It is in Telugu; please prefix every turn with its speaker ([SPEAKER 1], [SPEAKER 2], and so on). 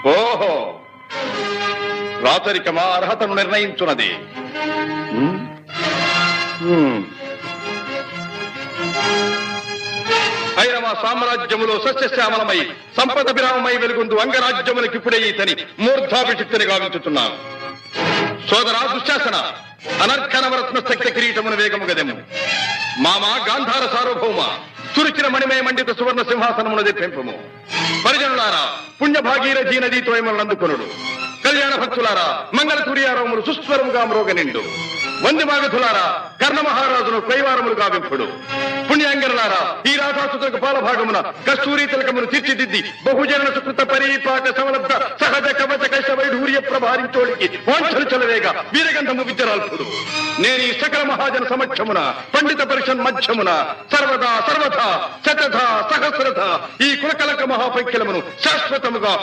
[SPEAKER 1] ఓహో, రాచరికమా అర్హతను నిర్ణయించున్నది. ఐరవ సామ్రాజ్యములో సస్యశ్యామలమై సంపద విరామమై వెలుగొందు అంగరాజ్యములకిప్పుడే ఇతని మూర్ధాభిషిక్తిని గావించుతున్నాను. సోదరా దుశ్శాసన, అనర్ఘనవరత్న శక్తి కిరీటమును వేగము గదెము. మామా గాంధార సార్వభౌమ, తురిచిన మణిమయ మండిత సువర్ణ సింహాసనమును తెప్పింపము. పరిజనులారా, పుణ్య భాగీరథీ నదీ తోయములను అందుకొనుడు. కళ్యాణ భక్తులారా, మంగళ సూర్యారవములు సుస్వరముగా మ్రోగనిండు. వంది మాగధులారా, కర్ణ మహారాజును కైవారములు గావింపుడు. పుణ్యాంగనులారా, ఈ రాధాసుతులకు పాలభాగమున కస్తూరి తిలకమును తీర్చిదిద్ది బహుజన సుకృత పరీపాక సమలబ్ధ సహజ కవచ కైశ వైఢూర్య ప్రభారించోడికి వాంఛలు చలవేగ వీరగంధము విద్యరాల్పుడు. నేను ఈ సకల మహాజన సమక్షమున పండిత పరిషన్ మధ్యమున సర్వదా సర్వథా శతథ సహస్రథ ఈ కులకలక మహాపైక్యలమును శాశ్వతముగా